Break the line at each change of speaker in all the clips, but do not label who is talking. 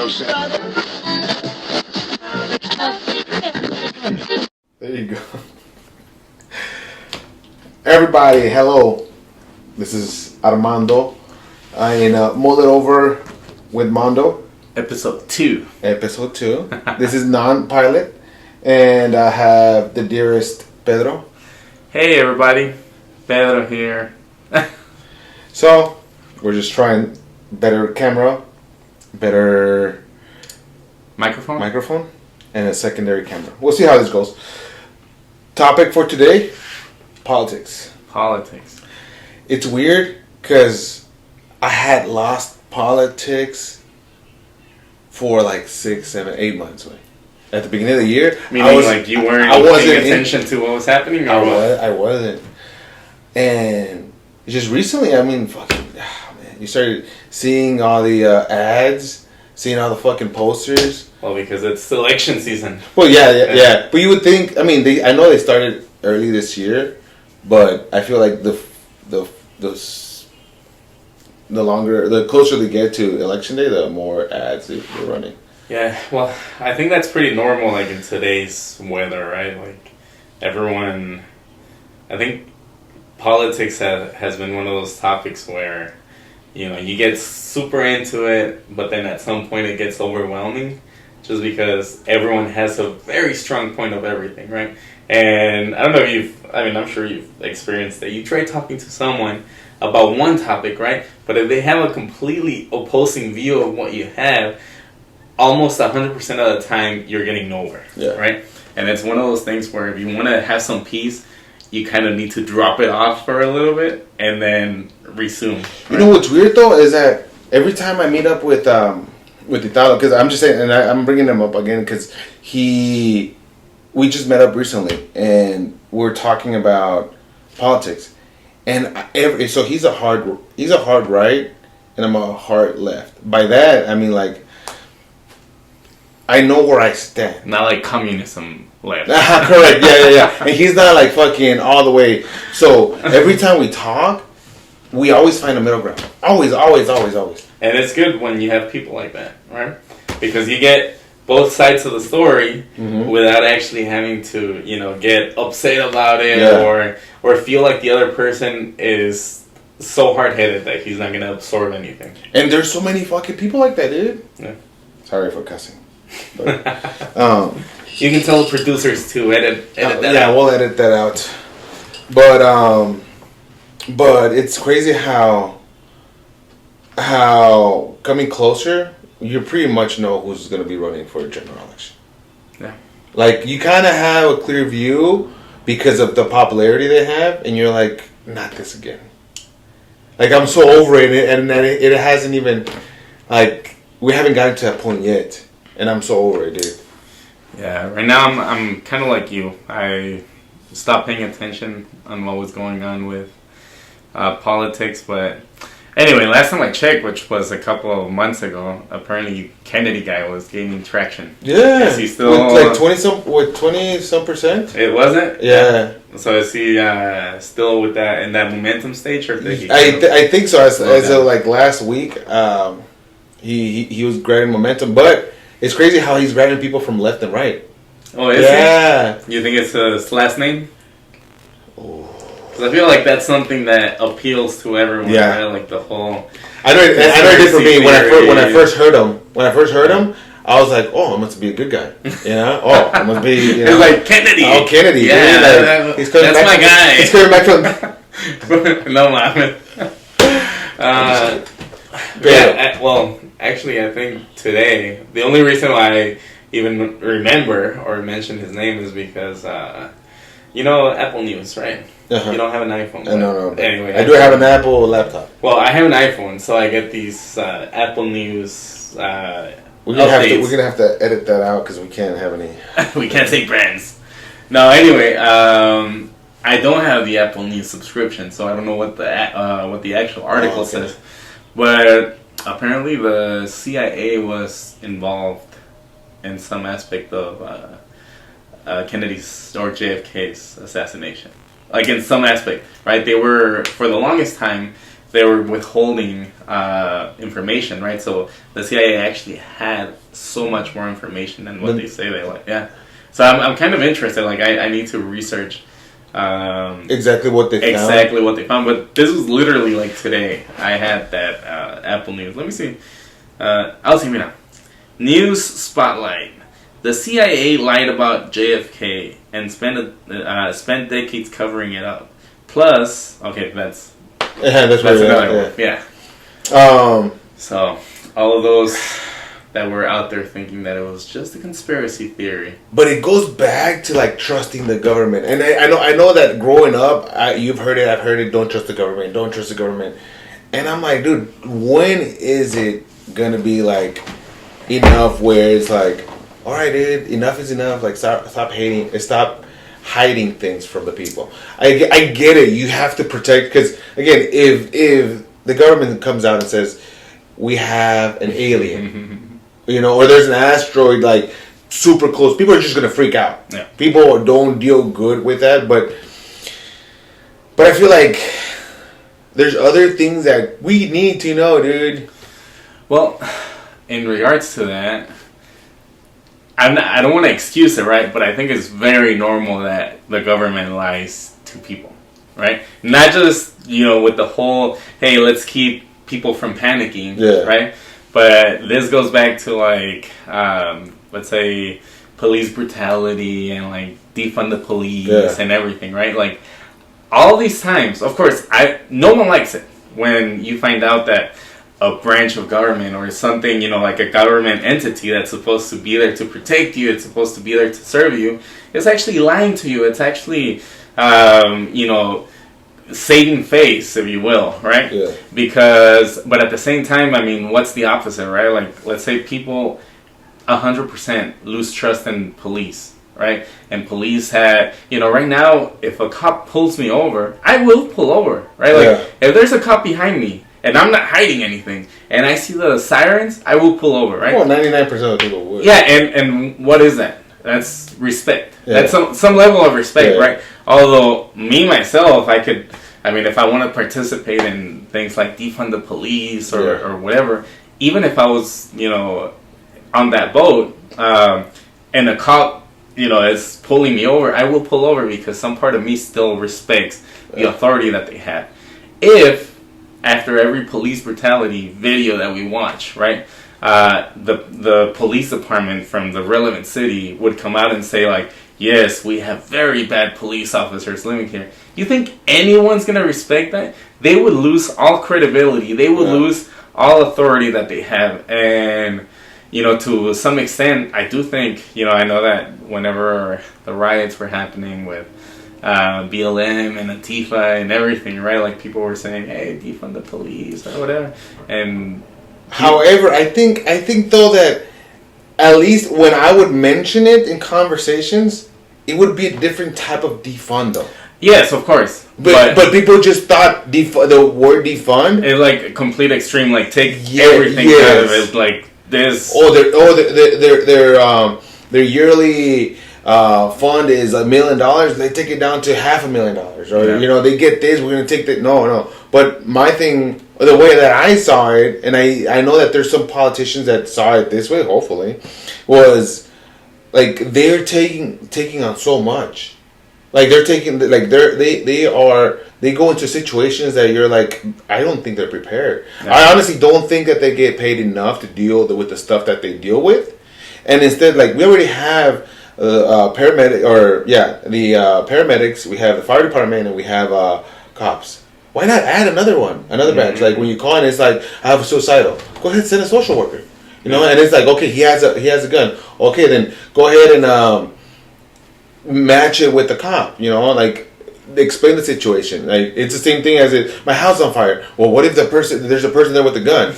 There you go. Everybody, hello. This is Armando. I Mull it over with Mando.
Episode 2.
Episode 2. This is non-pilot. And I have the dearest Pedro.
Hey everybody, Pedro here.
So, we're just trying better camera, better microphone, and a secondary camera. We'll see how this goes. Topic for today, politics. It's weird because I had lost politics for like 6, 7, 8 months. At the beginning of the year,
you weren't paying attention to what was happening? Or
I wasn't. And just recently, man, you started seeing all the ads, seeing all the fucking posters.
Well, because it's election season.
Well, yeah. But you would think, I know they started early this year, but I feel like the closer they get to election day, the more ads they're running.
Yeah, well, I think that's pretty normal, like, in today's weather, right? Like, everyone... I think politics has been one of those topics where, you get super into it, but then at some point it gets overwhelming, just because everyone has a very strong point of everything, right? And I don't know if I'm sure you've experienced that. You try talking to someone about one topic, right? But if they have a completely opposing view of what you have, almost 100% of the time, you're getting nowhere, right? And it's one of those things where if you want to have some peace, you kind of need to drop it off for a little bit and then resume. Right?
You know what's weird, though, is that every time I meet up with Italo, because I'm just saying, and I'm bringing him up again because we just met up recently, and we're talking about politics. And so he's a hard right, and I'm a hard left. By that, I mean, like, I know where I stand.
Not like communism left.
Correct, yeah. And he's not like fucking all the way. So every time we talk, we always find a middle ground. Always.
And it's good when you have people like that, right? Because you get both sides of the story without actually having to, get upset about it or feel like the other person is so hard-headed that he's not going to absorb anything.
And there's so many fucking people like that, dude.
Yeah.
Sorry for cussing. But,
you can tell the producers to edit that out.
Yeah, we'll edit that out. But it's crazy how coming closer, you pretty much know who's going to be running for a general election.
Yeah. Like,
you kind of have a clear view because of the popularity they have, and you're like, not this again. Like, I'm so over it, and it hasn't even, like, we haven't gotten to that point yet. And I'm so over it, dude.
Yeah, right now I'm kind of like you. I stopped paying attention on what was going on with politics. But anyway, last time I checked, which was a couple of months ago, apparently Kennedy guy was gaining traction.
Yeah.
Is he still...
With like 20-some%?
It wasn't?
Yeah.
So is he still with that in that momentum stage? Or
I think so. As of like last week, he was grabbing momentum. But... it's crazy how he's grabbing people from left and right.
Oh, is he? You think it's his last name? Because I feel like that's something that appeals to everyone.
Yeah.
Right? Like the whole...
I know it did for me. When I first heard him, I was like, oh, I must be a good guy. Oh, I must be...
It's like Kennedy.
Oh, Kennedy.
Yeah,
like,
that's my guy.
He's coming back from...
No, man. Well, actually, I think today, the only reason why I even remember or mention his name is because, Apple News, right?
Uh-huh.
You don't have an iPhone.
No.
Anyway.
I do have an Apple laptop.
Well, I have an iPhone, so I get these Apple News
We're going to have to edit that out because we can't have any...
we can't say brands. No, anyway, I don't have the Apple News subscription, so I don't know what the actual article says. But apparently the CIA was involved in some aspect of Kennedy's or JFK's assassination. Like in some aspect, right? They were, for the longest time, they were withholding information, right? So the CIA actually had so much more information than what they say they like. Yeah. So I'm kind of interested. Like I need to research
exactly what they
found. But this was literally like today. I had that Apple News. Let me see. I'll see you now. News Spotlight. The CIA lied about JFK and spent decades covering it up. Plus, okay, that's another one. Yeah. So all of those that were out there thinking that it was just a conspiracy theory.
But it goes back to like trusting the government, and I know that growing up, you've heard it, I've heard it. Don't trust the government. Don't trust the government. And I'm like, dude, when is it gonna be like enough where it's like, all right, dude, enough is enough. Like stop hating, stop hiding things from the people. I get it. You have to protect, because again, if the government comes out and says we have an alien. Or there's an asteroid like super close, people are just gonna freak out.
Yeah.
People don't deal good with that, but I feel like there's other things that we need to know, dude.
Well, in regards to that, I don't want to excuse it, right? But I think it's very normal that the government lies to people, right? Not just with the whole hey, let's keep people from panicking, right? But this goes back to like, let's say, police brutality and like defund the police and everything, right? Like all these times, of course, no one likes it when you find out that a branch of government or something, like a government entity that's supposed to be there to protect you, it's supposed to be there to serve you, is actually lying to you. It's actually, saving face, if you will, right? Yeah. But at the same time, I mean, what's the opposite, right? Like, let's say people 100% lose trust in police, right? And police right now, if a cop pulls me over, I will pull over, right? Like, if there's a cop behind me, and I'm not hiding anything, and I see the sirens, I will pull over, right?
Well, 99% of people would.
Yeah, and what is that? That's respect. Yeah. That's some level of respect, right? Although, myself, if I want to participate in things like defund the police or whatever, even if I was, on that boat, and a cop, is pulling me over, I will pull over because some part of me still respects the authority that they have. If, after every police brutality video that we watch, right, the police department from the relevant city would come out and say, like, yes, we have very bad police officers living here. You think anyone's going to respect that? They would lose all credibility. They would lose all authority that they have. And, to some extent, I do think, I know that whenever the riots were happening with BLM and Antifa and everything, right? Like, people were saying, hey, defund the police or whatever. And
however, I think though that at least when I would mention it in conversations, it would be a different type of defund though.
Yes, of course.
But people just thought the word defund,
it's like a complete extreme, like take everything out of it, like this.
Their yearly fund is $1 million. They take it down to $500,000, or they get this. We're gonna take that. No. But my thing, the way that I saw it, and I know that there's some politicians that saw it this way. Hopefully, was like they're taking on so much. Like they're taking, like they go into situations that you're like, I don't think they're prepared. No. I honestly don't think that they get paid enough to deal with the stuff that they deal with, and instead, like we already have paramedics, we have the fire department, and we have cops. Why not add another branch? Like when you call and it's like, I have a suicidal. Go ahead, send a social worker. And it's like, okay, he has a gun. Okay, then go ahead and match it with the cop. Like explain the situation. Like it's the same thing as my house on fire. Well, what if there's a person there with a gun?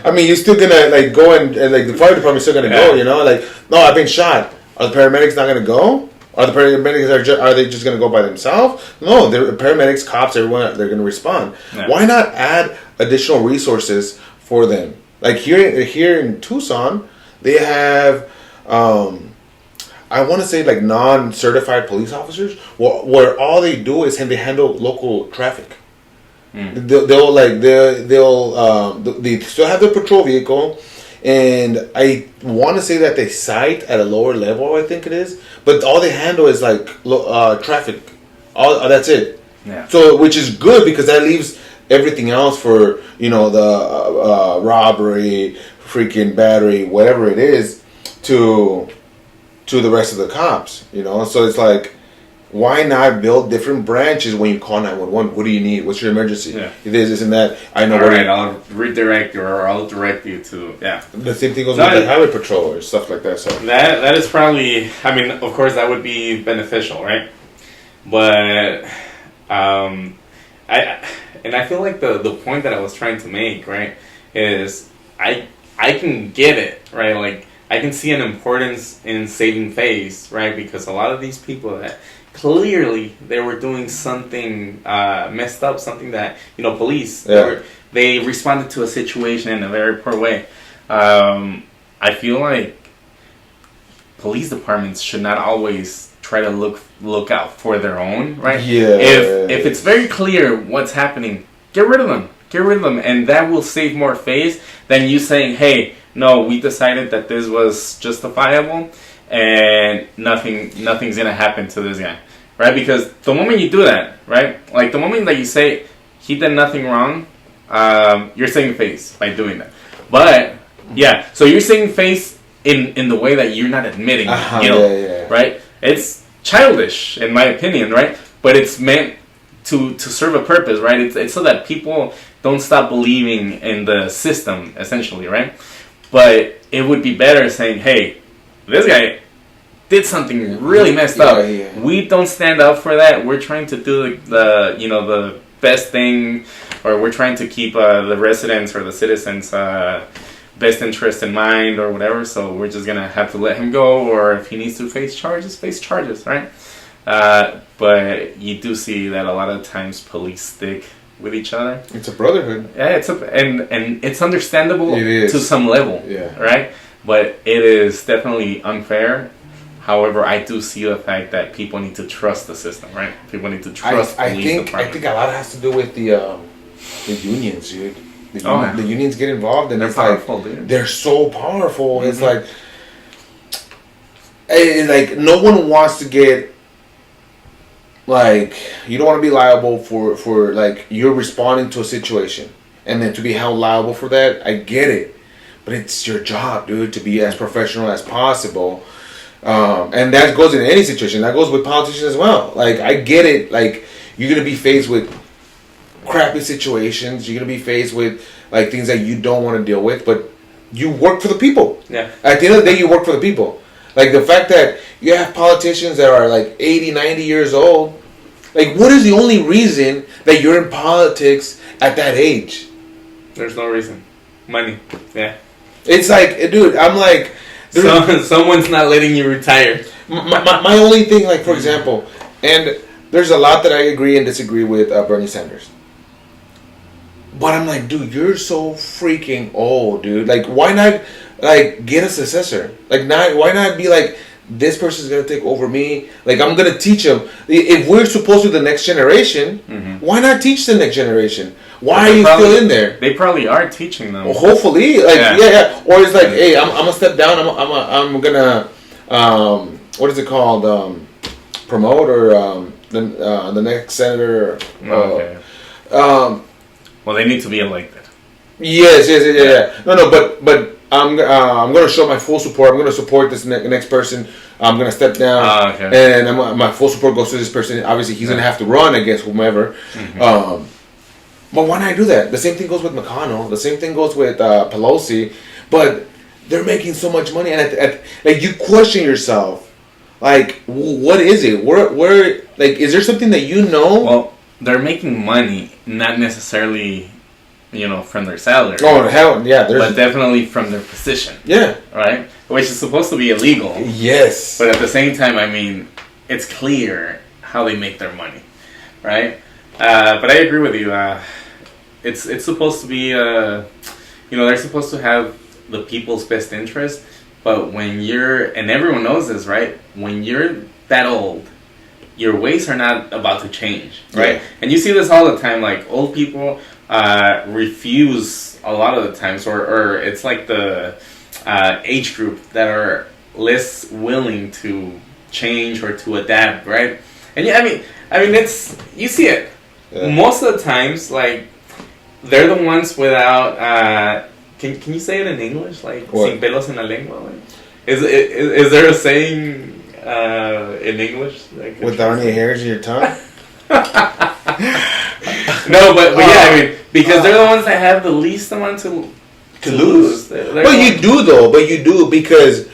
I mean, you're still gonna like go and like the fire department's still gonna go. Like no, I've been shot. Are the paramedics not gonna go? Are the paramedics are they just going to go by themselves? No, they're paramedics, cops, everyone. They're going to respond. Yeah. Why not add additional resources for them? Like here in Tucson, they have I want to say like non-certified police officers, where all they do is they handle local traffic. They still have their patrol vehicle, and I want to say that they sight at a lower level. I think it is, but all they handle is like traffic. That's it.
Yeah.
So, which is good because that leaves everything else for the robbery, freaking battery, whatever it is, to the rest of the cops. So it's like, why not build different branches when you call 911? What do you need? What's your emergency?
Yeah.
This, and that. I know.
All right, I'll redirect you, or I'll direct you to. Yeah.
The same thing goes with the highway patrol or stuff like that. So
that is probably. I mean, of course, that would be beneficial, right? But I feel like the point that I was trying to make, right, is I can get it, right? Like, I can see an importance in saving face, right? Because a lot of these people that clearly they were doing something messed up, something that, police, they responded to a situation in a very poor way. I feel like police departments should not always try to look out for their own, right?
Yeah.
If it's very clear what's happening, get rid of them. Get rid of them, and that will save more face than you saying, "Hey, no, we decided that this was justifiable, and nothing's gonna happen to this guy," right? Because the moment you do that, right, like the moment that you say he did nothing wrong, you're saving face by doing that. But yeah, so you're saving face in the way that you're not admitting, right? It's childish, in my opinion, right? But it's meant to serve a purpose, right? It's so that people don't stop believing in the system, essentially, right? But it would be better saying, hey, this guy did something really messed up. Yeah. We don't stand up for that. We're trying to do the best thing, or we're trying to keep the residents or the citizens' best interest in mind, or whatever. So we're just gonna have to let him go, or if he needs to face charges, right? But you do see that a lot of times police stick with each other.
It's a brotherhood.
Yeah, and it's understandable to some level.
Yeah.
Right? But it is definitely unfair. However, I do see the fact that people need to trust the system, right? People need to trust police departments.
I think a lot has to do with the unions, dude. The unions get involved, and
they're powerful, dude.
They're so powerful. Mm-hmm. It's like no one wants to get, like, you don't want to be liable for like, you're responding to a situation, and then to be held liable for that. I get it, but it's your job, dude, to be as professional as possible. And that goes in any situation. That goes with politicians as well. Like, I get it. Like, you're gonna be faced with crappy situations. You're gonna be faced with like things that you don't want to deal with, but you work for the people.
Yeah.
At the end of the day, you work for the people. Like, the fact that you have politicians that are like 80, 90 years old. Like, what is the only reason that you're in politics at that age?
There's no reason. Money. Yeah.
It's like, dude, I'm like,
someone's not letting you retire.
My only thing, like, for example, and there's a lot that I agree and disagree with Bernie Sanders. But I'm like, dude, you're so freaking old, dude. Like, why not, like, get a successor? Like, why not be like, this person's gonna take over me? Like, I'm gonna teach them. If we're supposed to the next generation, why not teach the next generation? Why are you still in there?
They probably are teaching them.
Well, hopefully, like, yeah. Or it's like, hey, I'm gonna step down. I'm gonna what is it called? Promote, or the next senator.
Okay. Well, they need to be elected.
Yes. No, but I'm gonna show my full support. I'm gonna support this next person. I'm gonna step down, and my full support goes to this person. Obviously, he's gonna have to run against whomever. But why not do that? The same thing goes with McConnell. The same thing goes with Pelosi. But they're making so much money, and like, you question yourself, like, what is it? Where like, is there something that you know?
Well, they're making money, not necessarily, from their salary.
Oh, hell, yeah.
But definitely from their position.
Yeah.
Right? Which is supposed to be illegal.
Yes.
But at the same time, I mean, it's clear how they make their money. Right? But I agree with you. It's supposed to be, they're supposed to have the people's best interest. But when and everyone knows this, right? When you're that old your ways are not about to change, right?
Yeah.
And you see this all the time. Like old people refuse a lot of the times, or it's like the age group that are less willing to change or to adapt, right? And yeah, I mean, it's you see it most of the times. Like they're the ones without. Can you say it in English? Like sin pelos en la lengua. Like, is there a saying in English? Like,
without any hairs in your tongue?
No, but yeah, I mean, because they're the ones that have the least amount to lose.
But you do though. But you do because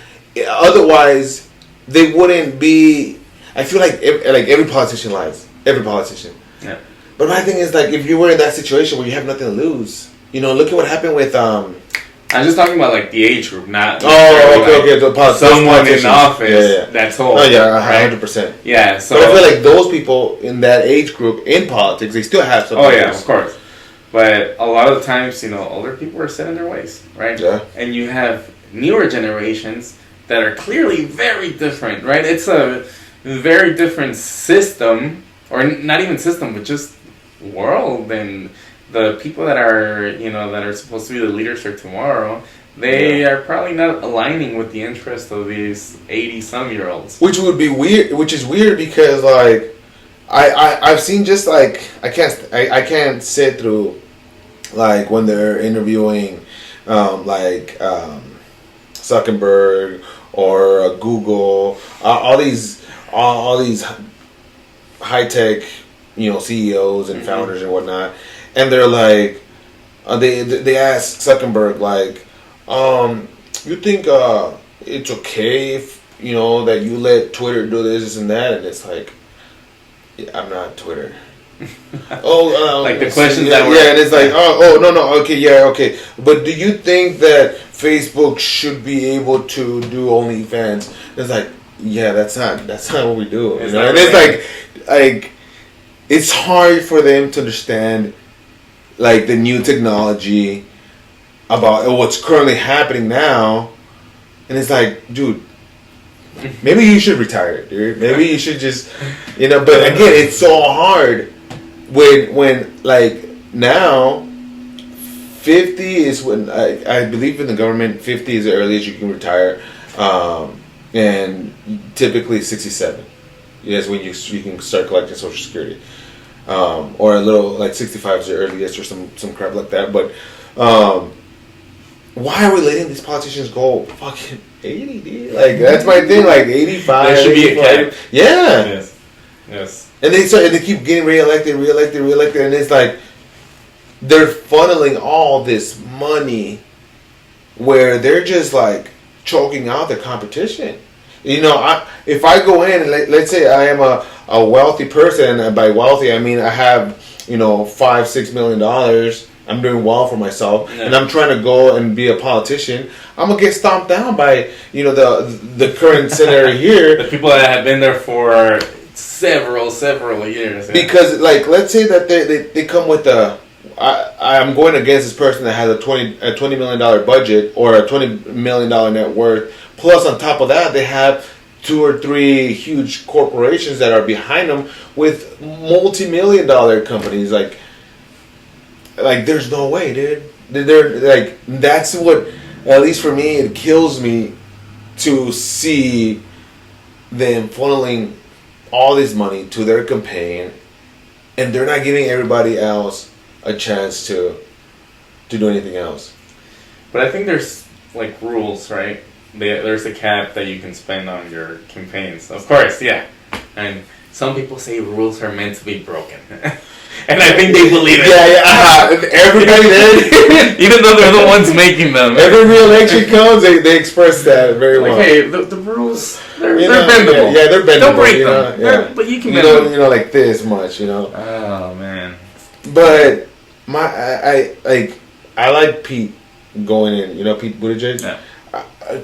otherwise they wouldn't be. I feel like every politician lies. Every politician.
Yeah.
But my thing is like if you were in that situation where you have nothing to lose, you know, look at what happened with
I'm just talking about like the age group, not
okay.
Someone in office that's old.
Oh yeah, 100%.
Yeah, so
but I feel like those people in that age group in politics, they still have some.
Oh yeah, of course. But a lot of the times, you know, older people are set in their ways, right?
Yeah.
And you have newer generations that are clearly very different, right? It's a very different system, or not even system, but just world. And the people that are, you know, that are supposed to be the leaders for tomorrow, they are probably not aligning with the interest of these 80-some-year-olds.
Which would be weird. Which is weird because like I've seen just like I can't sit through like when they're interviewing Zuckerberg or Google, all these high tech, you know, CEOs and founders and whatnot, and they're like they ask Zuckerberg like, you think it's okay if, you know, that you let Twitter do this and that, and it's like, I'm not Twitter.
Like the questions that were...
Yeah, and it's like, no, okay. But do you think that Facebook should be able to do OnlyFans? It's like, yeah, that's not what we do. You know? And it's like, it's hard for them to understand, like, the new technology about what's currently happening now. And it's like, dude, maybe you should retire, dude. Maybe you should just, you know. But again, it's so hard when like now, 50 is when I believe in the government. 50 is the earliest you can retire, and typically 67. Yes, when you can start collecting Social Security, or a little like 65 is the earliest, or some crap like that. But why are we letting these politicians go fucking 80, dude? Like, that's my thing. Like 85.
There should be a cap.
Yeah.
Yes.
And they keep getting reelected, and it's like they're funneling all this money where they're just like choking out the competition. You know, if I go in and let's say I am a wealthy person, and by wealthy I mean I have, you know, $5-6 million. I'm doing well for myself, and I'm trying to go and be a politician. I'm gonna get stomped down by, you know, the current senator here.
The people that have been there for several years. Yeah.
Because, like, let's say that they come with I'm going against this person that has a $20 million budget or a $20 million net worth. Plus, on top of that, they have 2 or 3 huge corporations that are behind them with multi-million-dollar companies. Like, there's no way, dude. They're like, that's what, at least for me, it kills me to see them funneling all this money to their campaign, and they're not giving everybody else a chance to do anything else.
But I think there's like rules, right? There's a cap that you can spend on your campaigns. Of course, yeah. And some people say rules are meant to be broken. And I think they believe it.
Yeah. Everybody there,
even though they're the ones making them.
Every reelection comes, they express that very well.
Hey, the rules, they're bendable.
Yeah, they're bendable.
Don't break
them.
Yeah. But you can bend them.
You know, like this much, you know.
Oh, man.
But I like Pete going in. You know, Pete Buttigieg?
Yeah.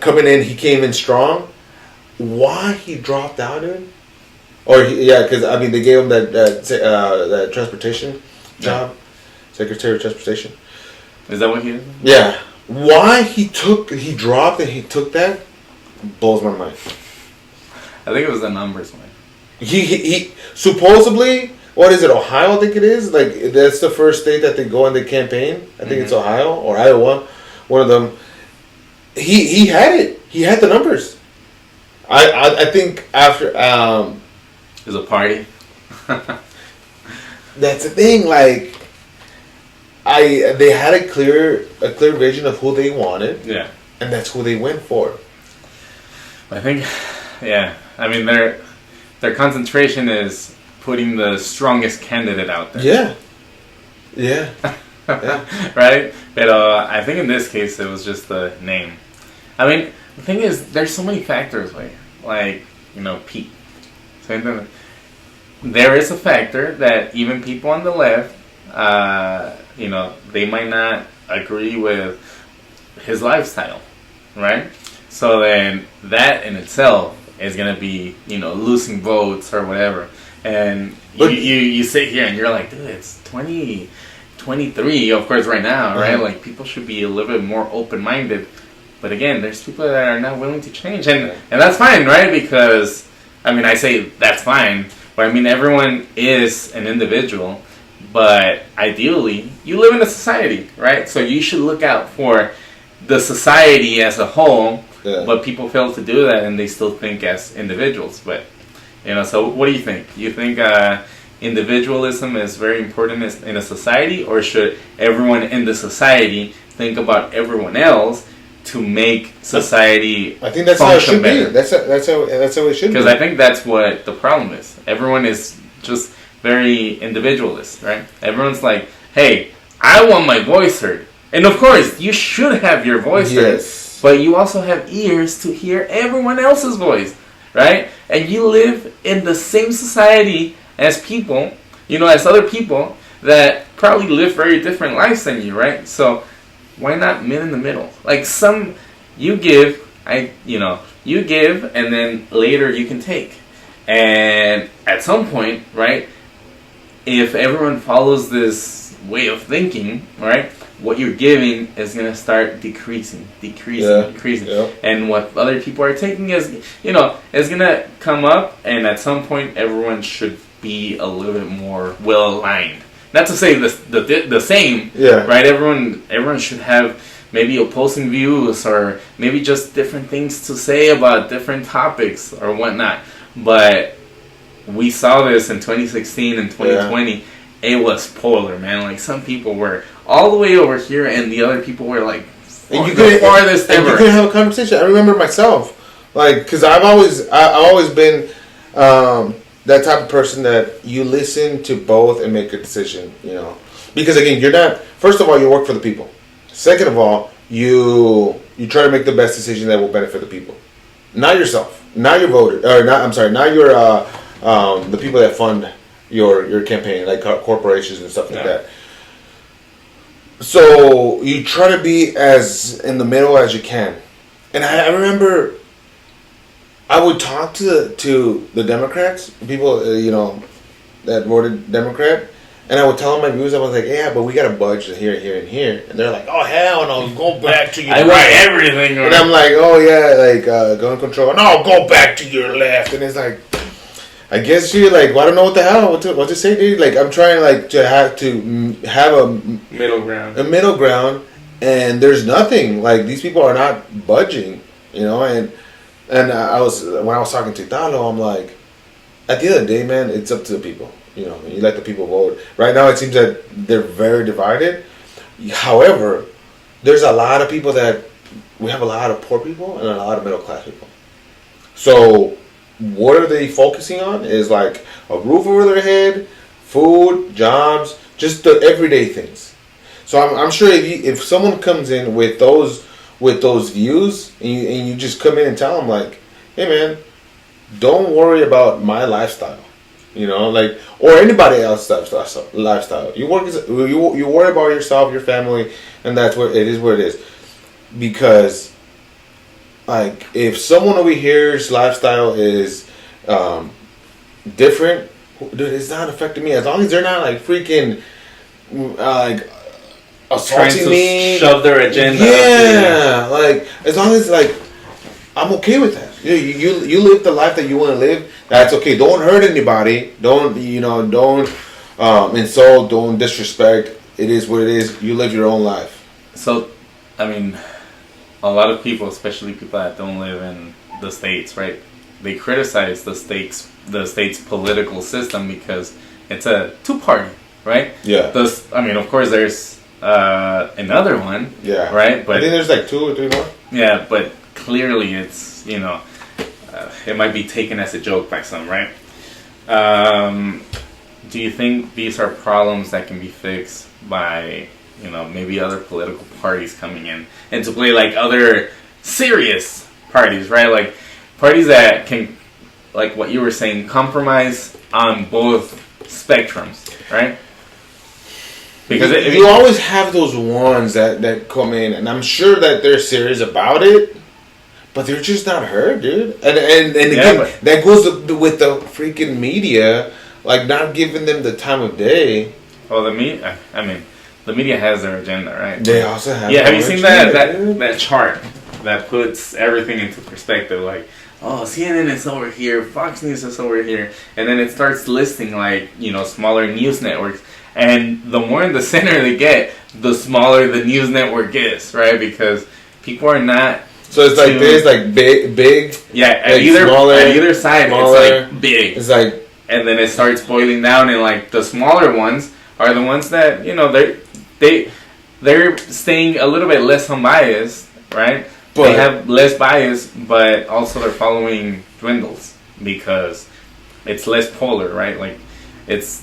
Coming in, he came in strong. Why he dropped out, dude? Or because I mean they gave him that transportation job, Secretary of Transportation.
Is that what he did?
Yeah. Why he dropped and he took that blows my mind.
I think it was the numbers, man.
He supposedly, what is it, Ohio? I think it is. Like that's the first state that they go on the campaign. I think it's Ohio or Iowa, one of them. He had it. He had the numbers. I think after
It was a party.
that's the thing. Like they had a clear vision of who they wanted.
Yeah.
And that's who they went for.
I think, yeah. I mean, their concentration is putting the strongest candidate out there.
Yeah. Yeah. Yeah.
Right? But I think in this case, it was just the name. I mean, the thing is, there's so many factors, like Pete. There is a factor that even people on the left, they might not agree with his lifestyle, right? So then that in itself is going to be, losing votes or whatever. And you sit here and you're like, dude, it's 2023, of course, right now, right? Like, people should be a little bit more open-minded. But again, there's people that are not willing to change. And that's fine, right? Because, I say that's fine. But, everyone is an individual. But ideally, you live in a society, right? So you should look out for the society as a whole. Yeah. But people fail to do that, and they still think as individuals. But, so what do you think? You think individualism is very important in a society? Or should everyone in the society think about everyone else to make society
I think that's how it should better? Be. That's how it should be.
Because I think that's what the problem is. Everyone is just very individualist, right? Everyone's like, hey, I want my voice heard. And of course, you should have your voice heard. But you also have ears to hear everyone else's voice, right? And you live in the same society as people, as other people that probably live very different lives than you, right? So why not meet in the middle? Like you give, and then later you can take. And at some point, right, if everyone follows this way of thinking, right, what you're giving is going to start decreasing. Yeah. And what other people are taking is going to come up, and at some point everyone should be a little bit more well-aligned. Not to say the same, right? Everyone should have maybe opposing views or maybe just different things to say about different topics or whatnot. But we saw this in 2016 and 2020. Yeah. It was polar, man. Like, some people were all the way over here, and the other people were like the farthest ever.
You couldn't have a conversation. I remember myself, like, because I've always been that type of person that you listen to both and make a decision. Because again, you're not. First of all, you work for the people. Second of all, you try to make the best decision that will benefit the people, not yourself, not your voter, or not. I'm sorry, not your the people that fund your campaign, like corporations and stuff like that. So you try to be as in the middle as you can. And I remember I would talk to the Democrats, people that voted Democrat, and I would tell them my views. I was like, yeah, but we got a budget here, here, and here. And they're like, oh, hell no, go back to your
left. I want everything.
And I'm like, oh, yeah, like gun control. No, go back to your left. And it's like, I guess you're like, well, I don't know what the hell, what to say, dude. Like, I'm trying to have a
middle ground.
A middle ground, and there's nothing. Like, these people are not budging, And when I was talking to Italo, I'm like, at the end of the day, man, it's up to the people. You let the people vote. Right now, it seems that they're very divided. However, there's a lot of people we have a lot of poor people and a lot of middle class people. So what are they focusing on? Is like a roof over their head, food, jobs, just the everyday things. So I'm sure if someone comes in with those views and you just come in and tell them like, hey man, don't worry about my lifestyle, or anybody else's lifestyle. You worry about yourself, your family, and that's what it is. Because like, if someone over here's lifestyle is different, dude, it's not affecting me. As long as they're not like freaking like assaulting me,
shove their agenda.
Yeah, like as long as like I'm okay with that. You live the life that you want to live. That's okay. Don't hurt anybody. Don't insult. Don't disrespect. It is what it is. You live your own life.
So, I mean, a lot of people, especially people that don't live in the States, right? They criticize the state's political system because it's a two-party, right?
Yeah.
Of course, there's another one.
Yeah.
Right. But
I think there's like 2 or 3 more.
Yeah, but clearly it's it might be taken as a joke by some, right? Do you think these are problems that can be fixed by maybe other political parties coming in and to play like other serious parties, right? Like parties that can, like what you were saying, compromise on both spectrums, right? Because
you always have those ones that come in, and I'm sure that they're serious about it, but they're just not heard, dude. And again, that goes with the freaking media, like not giving them the time of day.
Well, the media has their agenda, right?
They also have.
Yeah, have you seen that chart that puts everything into perspective? Like, oh, CNN is over here, Fox News is over here, and then it starts listing like smaller news networks. And the more in the center they get, the smaller the news network gets, right? Because people are not.
So it's like this, like big.
Yeah, at either side,
smaller,
it's like big.
It's like,
and then it starts boiling down, and like the smaller ones are the ones that they're staying a little bit less unbiased, right? But they have less bias, but also their following dwindles because it's less polar, right? Like it's.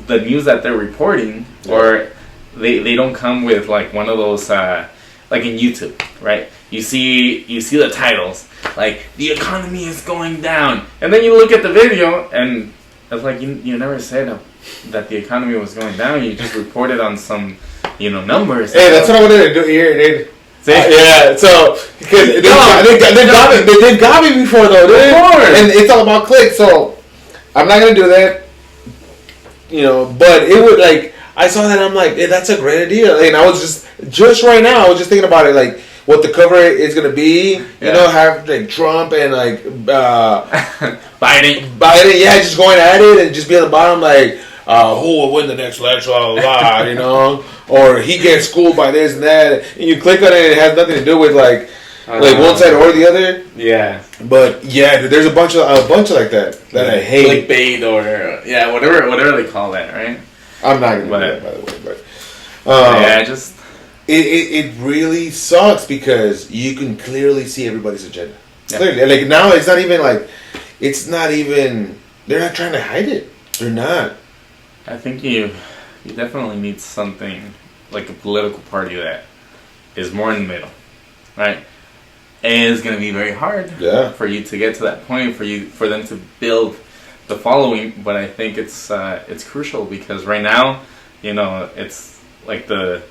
The news that they're reporting, or they don't come with like one of those like in YouTube, right? You see the titles like the economy is going down, and then you look at the video and it's like you never said that the economy was going down. You just reported on some numbers.
Hey, that's what I wanted to do here, dude. Yeah, so because they got me before though, dude. Of course. And it's all about clicks, so I'm not gonna do that. But it would like I saw that, I'm like, hey, that's a great idea. And I was just right now I was just thinking about it, like what the cover is gonna be. Have like Trump and like Biden, yeah, just going at it, and just be on the bottom like who will win the next election, blah, blah, blah, or he gets schooled by this and that, and you click on it, and it has nothing to do with like one side or the other.
Yeah. But
yeah, dude, there's a bunch of like that I hate.
Clickbait or whatever they call that, right?
I'm not gonna do that, by the way, but
just
it really sucks because you can clearly see everybody's agenda.
Yeah.
Clearly, like now it's not even they're not trying to hide it. They're not.
I think you definitely need something like a political party that is more in the middle, right? And it's going to be very hard for you to get to that point, for them to build the following. But I think it's crucial because right now, it's like the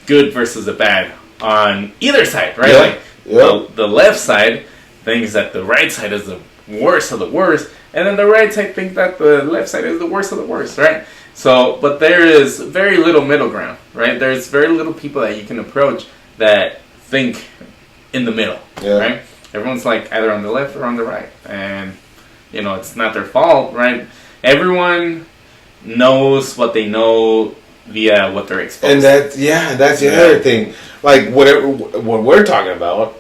good versus the bad on either side, right? Like the left side thinks that the right side is the worst of the worst, and then the right side thinks that the left side is the worst of the worst, right? So, but there is very little middle ground, right? There's very little people that you can approach that think in the middle, right? Everyone's like either on the left or on the right, and it's not their fault, right? Everyone knows what they know via what they're exposed.
And that's the other thing. Like what we're talking about,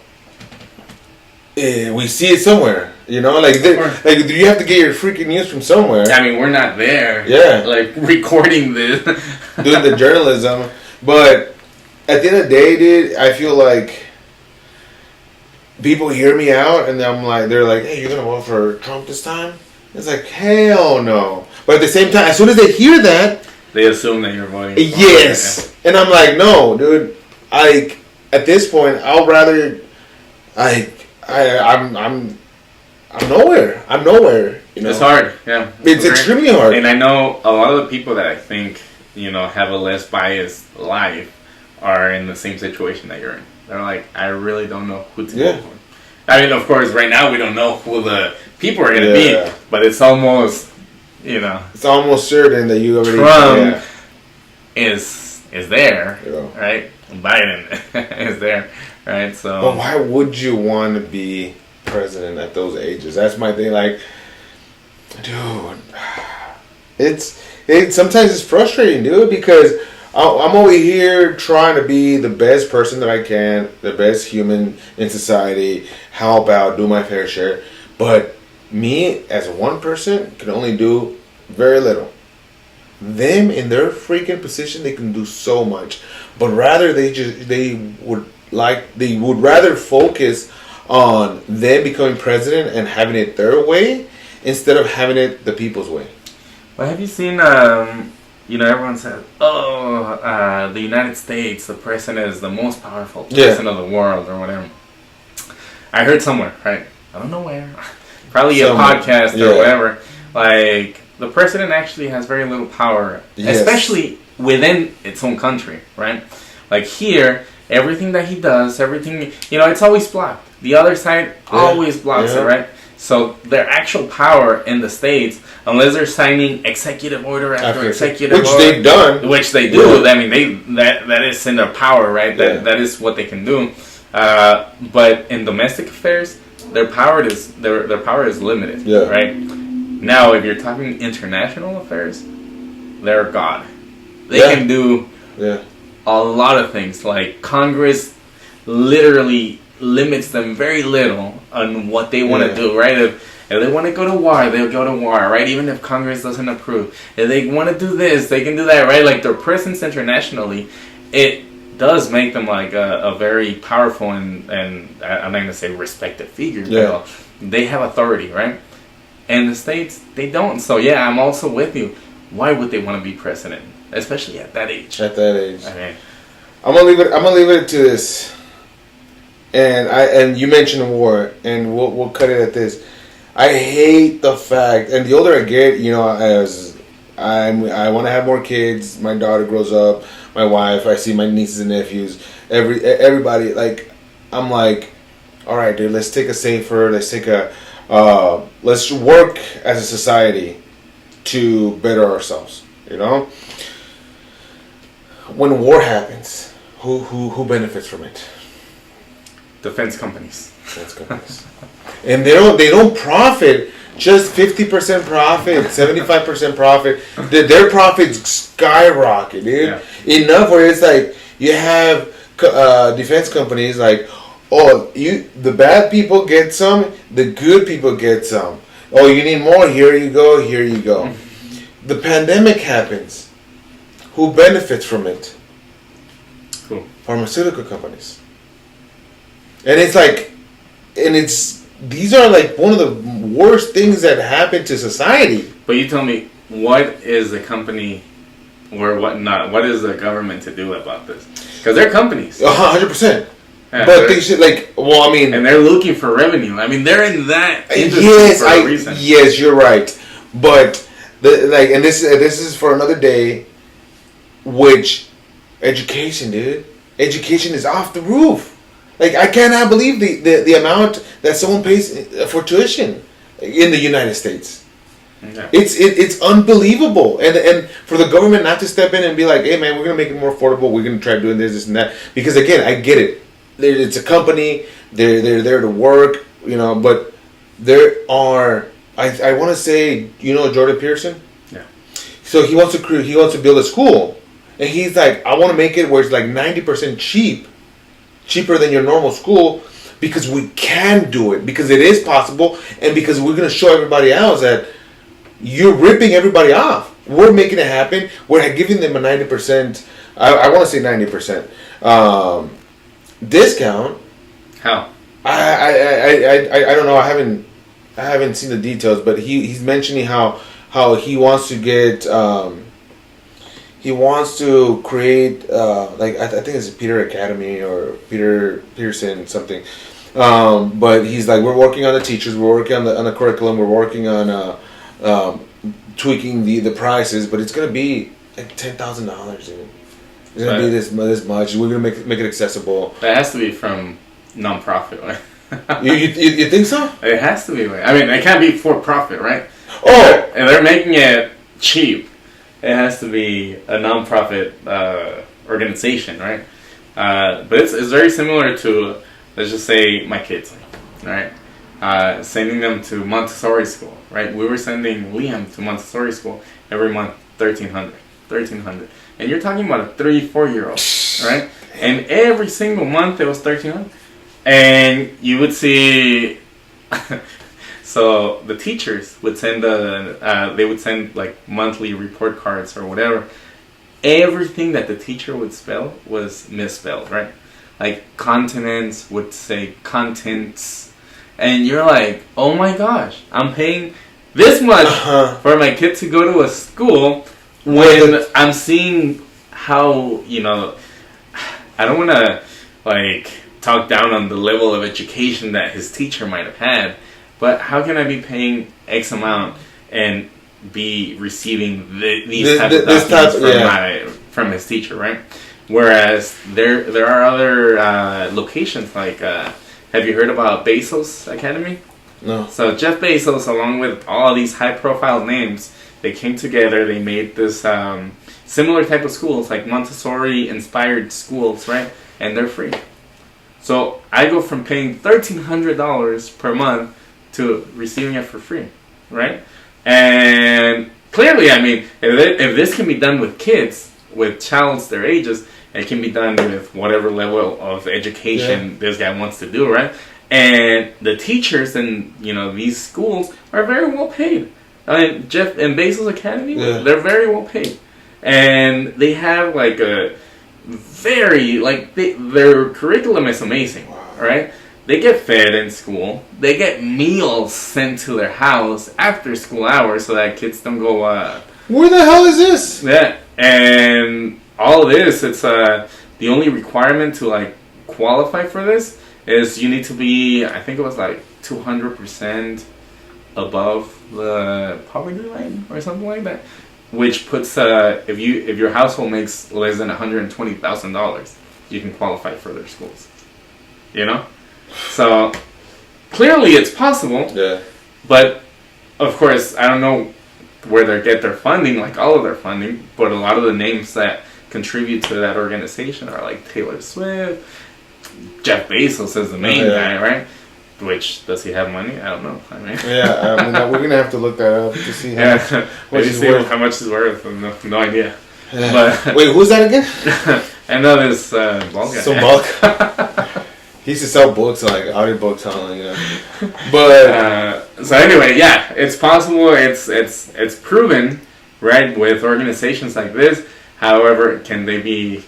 we see it somewhere. Like you have to get your freaking news from somewhere.
I mean, we're not there.
Yeah,
like recording this,
doing the journalism. But at the end of the day, dude, I feel like people hear me out, and they're like, "Hey, you're gonna vote for Trump this time?" It's like, hell no. But at the same time, as soon as they hear that,
they assume that you're voting.
Yes, and I'm like, no, dude. At this point, I'll rather. I'm nowhere. I'm nowhere.
It's hard. Yeah,
it's extremely hard.
And I know a lot of the people that I think have a less biased life are in the same situation that you're in. They're like, I really don't know who to vote for. I mean, of course, right now we don't know who the people are going to be, but it's almost,
it's almost certain that you already
Trump is there, right? Biden is there, right? So,
but why would you want to be president at those ages. That's my thing. Like, dude, it sometimes it's frustrating, dude, because I'm over here trying to be the best person that I can, the best human in society, help out, do my fair share. But me as one person can only do very little. Them in their freaking position, they can do so much, but rather they would rather focus on them becoming president and having it their way instead of having it the people's way.
Well, have you seen? Everyone says, the United States, the president is the most powerful person of the world, or whatever. I heard somewhere, right? I don't know where. Probably a podcast or whatever. Like, the president actually has very little power, especially within its own country, right? Like here, everything that he does, it's always blocked. The other side always blocks it, right? So their actual power in the States, unless they're signing executive order after executive order,
they've done,
which they do. I mean, that is in their power, right? That is what they can do. But in domestic affairs, their power is limited, right? Now, if you're talking international affairs, they're God. They can do a lot of things. Like Congress literally limits them very little on what they want to do, right? If they want to go to war, they'll go to war, right? Even if Congress doesn't approve. If they want to do this, they can do that, right? Like their presence internationally, it does make them like a very powerful and I'm not going to say respected figure, but they have authority, right? And the States, they don't. So yeah, I'm also with you. Why would they want to be president, especially at that age?
At that age,
I mean,
I'm gonna leave it to this. And you mentioned war, and we'll cut it at this. I hate the fact, and the older I get, as I want to have more kids. My daughter grows up, my wife. I see my nieces and nephews. Everybody, like, I'm like, all right, dude. Let's take let's work as a society to better ourselves. When war happens, who benefits from it?
Defense companies.
And they don't profit just 50% profit, 75% profit. Their profits skyrocket, dude. Enough where it's like you have defense companies like, the bad people get some, the good people get some. Oh, you need more? Here you go. The pandemic happens. Who benefits from it?
Cool.
Pharmaceutical companies. And these are like one of the worst things that happen to society.
But you tell me, what is the company or what not? What is the government to do about this? Because they're companies.
100%. Yeah, but they should
and they're looking for revenue. I mean, they're in that industry for a reason.
Yes, you're right. But and this is for another day. Which education, dude? Education is off the roof. Like, I cannot believe the amount that someone pays for tuition in the United States. Yeah. It's unbelievable, and for the government not to step in and be like, hey man, we're gonna make it more affordable. We're gonna try doing this and that. Because again, I get it. It's a company. They're there to work, But there are. I want to say, Jordan Peterson. Yeah. So he wants to build a school, and he's like, I want to make it where it's like 90% cheaper than your normal school, because we can do it, because it is possible, and because we're going to show everybody else that you're ripping everybody off. We're making it happen. We're giving them a 90%. I want to say 90% discount. How? I don't know. I haven't seen the details, but he's mentioning how he wants to get. He wants to create, I think it's Peter Academy or Peterson something. But he's like, we're working on the teachers, we're working on the curriculum, we're working on tweaking the prices, but it's gonna be like $10,000, dude. It's gonna be this much. We're gonna make it accessible.
That has to be from non-profit, right?
you think so?
It has to be. Right? I mean, it can't be for profit, right?
Oh,
and they're making it cheap. It has to be a non-profit organization, right? But it's very similar to, let's just say, my kids, right? sending them to Montessori school, right? We were sending Liam to Montessori school every month, $1,300. And you're talking about a 3-4-year-old, right? And every single month it was $1,300. And you would see, so the teachers would send they would send like monthly report cards or whatever. Everything that the teacher would spell was misspelled, right? Like continents would say contents. And you're like, oh my gosh, I'm paying this much for my kid to go to a school when I'm seeing how, I don't want to like talk down on the level of education that his teacher might have had, but how can I be paying X amount and be receiving these types of documents from his teacher, right? Whereas there are other locations like, have you heard about Bezos Academy?
No.
So Jeff Bezos, along with all these high-profile names, they came together. They made this similar type of schools, like Montessori-inspired schools, right? And they're free. So I go from paying $1,300 per month to receiving it for free, right? And clearly, I mean, if this can be done with kids, with childs their ages, it can be done with whatever level of education this guy wants to do, right? And the teachers in these schools are very well paid. I mean, Jeff and Bezos Academy, they're very well paid, and they have like a very their curriculum is amazing, right? They get fed in school. They get meals sent to their house after school hours so that kids don't go.
Where the hell is this?
Yeah, and all of this, it's the only requirement to like qualify for this is you need to be, I think it was like 200% above the poverty line or something like that, which puts if your household makes less than $120,000, you can qualify for their schools. So clearly it's possible.
Yeah.
But of course, I don't know where they get their funding, like all of their funding, but a lot of the names that contribute to that organization are like Taylor Swift, Jeff Bezos is the main guy, right? Which, does he have money? I don't know. I mean,
we're gonna have to look that up to see how much he's worth.
How much he's worth. No idea.
Yeah.
But
wait, who's that again?
I know this Bulk guy.
Some Bulk. He used to sell books, like audiobooks on, But
so anyway, yeah, it's possible. It's proven, right, with organizations like this. However, can they be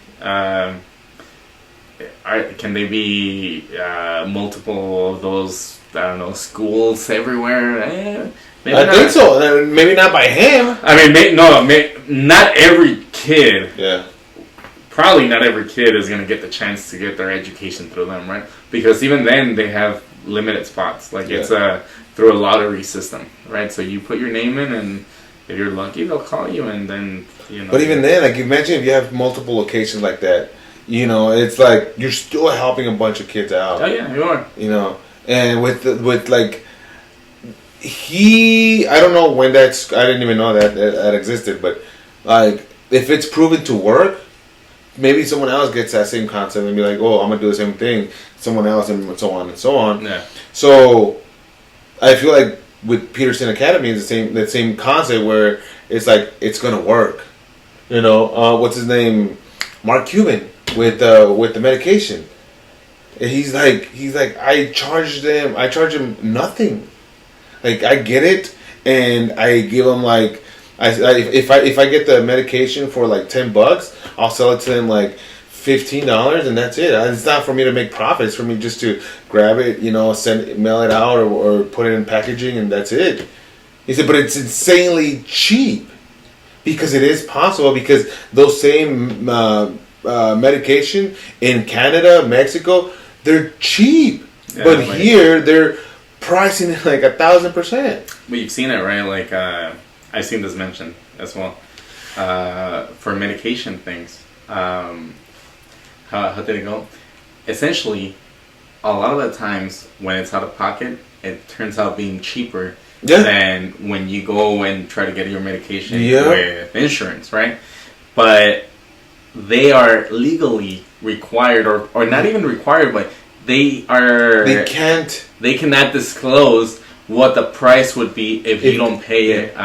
multiple of those? I don't know, schools everywhere.
I think so. Maybe not by him.
I mean, not every kid.
Yeah.
Probably not every kid is going to get the chance to get their education through them, right? Because even then, they have limited spots. Like, it's through a lottery system, right? So you put your name in, and if you're lucky, they'll call you, and then,
But even then, like, imagine if you have multiple locations like that. It's like you're still helping a bunch of kids out.
Oh, yeah, you are.
And with like, I don't know when I didn't even know that existed, but, like, if it's proven to work, maybe someone else gets that same concept and be like, oh, I'm going to do the same thing. Someone else, and so on and so on.
Yeah.
So, I feel like with Peterson Academy, it's that same concept where it's like, it's going to work. What's his name? Mark Cuban with the medication. And he's like, I charge him nothing. Like, I get it, and I give him like, if I get the medication for like $10, I'll sell it to them like $15, and that's it. It's not for me to make profits. It's for me just to grab it, mail it out or put it in packaging, and that's it. He said, but it's insanely cheap because it is possible, because those same medication in Canada, Mexico, they're cheap, but here they're pricing it like 1,000%.
But you've seen it, right? Like, I've seen this mentioned as well for medication things. How did it go? Essentially, a lot of the times when it's out of pocket, it turns out being cheaper than when you go and try to get your medication with insurance, right? But they are legally required, or not even required, but they
can't.
They cannot disclose what the price would be if you don't pay it.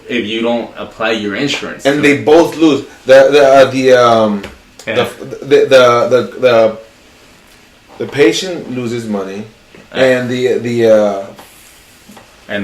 If you don't apply your insurance,
and they both lose. The patient loses money, and the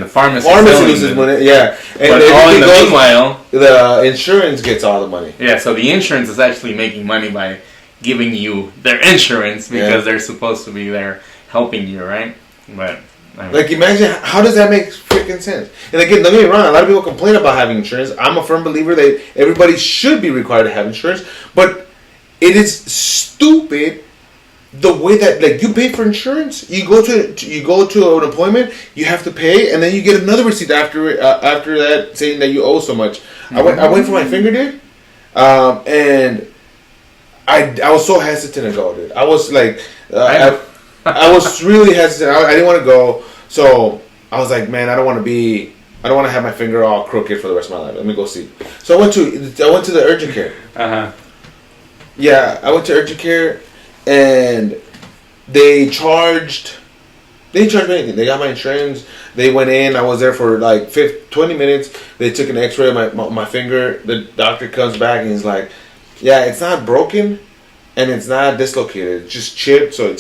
pharmacy
loses money. Yeah, and
but all in the meanwhile,
the insurance gets all the money.
Yeah, so the insurance is actually making money by giving you their insurance because they're supposed to be there helping you, right? But
like, imagine, how does that make freaking sense? And again, don't get me wrong, a lot of people complain about having insurance. I'm a firm believer that everybody should be required to have insurance, but it is stupid the way that, like, you pay for insurance. You go to an appointment, you have to pay, and then you get another receipt after that saying that you owe so much. Mm-hmm. I went for my finger, dude, and I was so hesitant to go, dude. I was like, I was really hesitant. I didn't want to go, so I was like, man, I don't want to have my finger all crooked for the rest of my life. Let me go see. So I went to the urgent care. Yeah, I went to urgent care, and they charged me anything. They got my insurance. They went in. I was there for like 20 minutes. They took an X-ray of my finger. The doctor comes back and he's like, yeah, it's not broken, and it's not dislocated. It's just chipped, so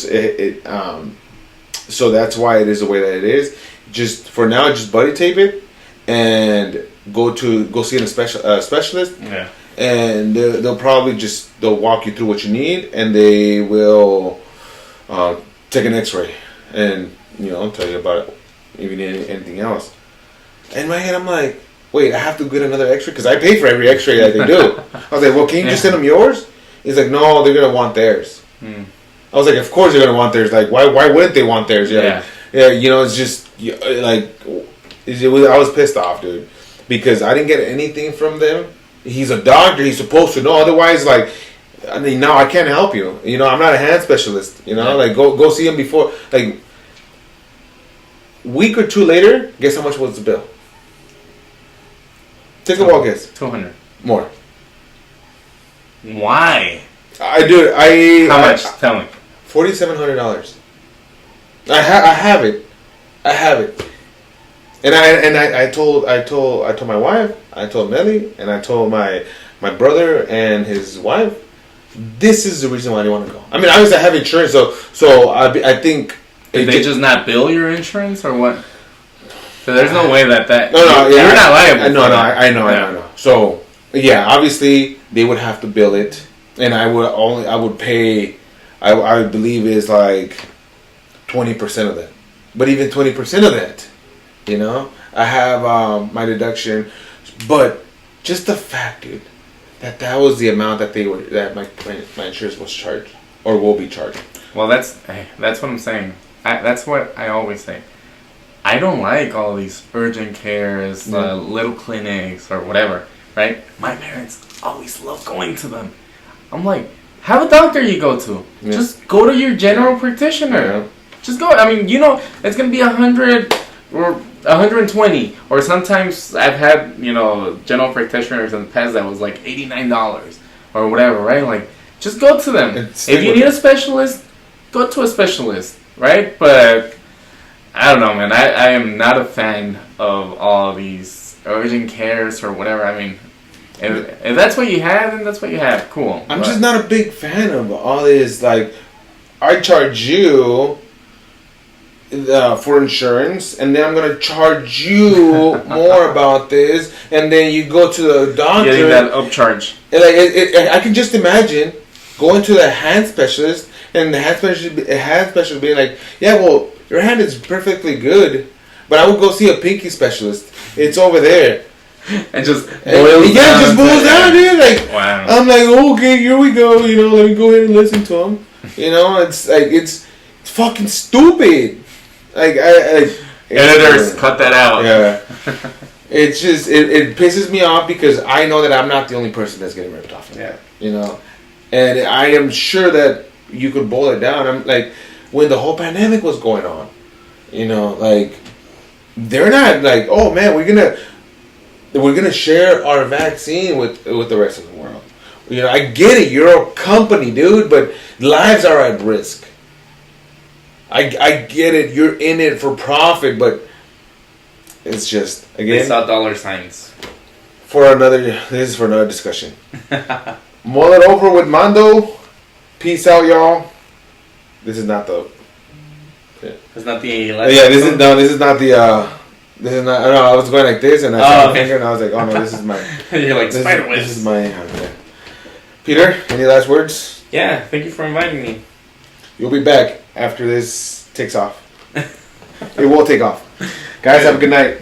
so that's why it is the way that it is. Just for now, just buddy tape it and go see a specialist. Yeah. And they'll probably they'll walk you through what you need, and they will take an X-ray and tell you about it if you need anything else. In my head, I'm like, wait, I have to get another X-ray because I pay for every X-ray that they do. I was like, well, can you just send them yours? He's like, no, they're gonna want theirs. I was like, of course they're gonna want theirs. Like, why wouldn't they want theirs? Yeah. It's just like I was pissed off, dude, because I didn't get anything from them. He's a doctor. He's supposed to know. Otherwise, like, I mean, no, I can't help you. I'm not a hand specialist. Like, go see him before. Like, week or two later, guess how much was the bill? Take a wild guess.
200
more.
Why?
How
much? Tell me.
$4,700. I have it. And I told my wife, I told Nelly, and I told my brother and his wife, this is the reason why I didn't want to go. I mean, obviously I have insurance, so I think.
Did they just not bill your insurance or what? So there's no way that
no,
you're not liable.
No, I know. So yeah, obviously they would have to bill it, and I would pay. I believe is like 20% of that, but even 20% of that. I have my deduction, but just the fact, dude, that was the amount that my insurance was charged or will be charged.
Well, that's what I'm saying. That's what I always say. I don't like all these urgent cares, little clinics or whatever, right? My parents always love going to them. I'm like, have a doctor you go to. Yeah. Just go to your general practitioner. Yeah. Just go. I mean, it's gonna be 100 or 120, or sometimes I've had general practitioners in the past that was like $89 or whatever, right? Like, just go to them. If you need a specialist, go to a specialist, right? But I don't know, man. I am not a fan of all these urgent cares or whatever. I mean, if that's what you have, then that's what you have. Cool.
I'm just not a big fan of all this. Like, I charge you for insurance, and then I'm going to charge you more about this, and then you go to the doctor.
Getting that upcharge.
I can just imagine going to the hand specialist, and the hand specialist being like, yeah, well, your hand is perfectly good, but I would go see a pinky specialist. It's over there.
And just boils down.
Just boils down, dude. Like,
wow.
I'm like, okay, here we go. Let me go ahead and listen to him. It's like, it's fucking stupid. Like,
editors, cut that out.
Yeah. It's just, it pisses me off because I know that I'm not the only person that's getting ripped off.
Yeah.
And I am sure that you could boil it down. I'm like, when the whole pandemic was going on, like, they're not like, oh man, we're gonna share our vaccine with the rest of the world. I get it, you're a company, dude, but lives are at risk. I get it. You're in it for profit, but it's just
They
again
saw dollar signs.
this is for another discussion. Mull it over with Mando. Peace out, y'all. This is not the.
It's not the
This is no. This is not the. This is not. I was going like this, and I saw my finger, and I was like, "Oh no, this is my."
You're like spider webs.
This is my. Okay. Peter, any last words?
Yeah, thank you for inviting me.
You'll be back after this takes off. It will take off. Guys, have a good night.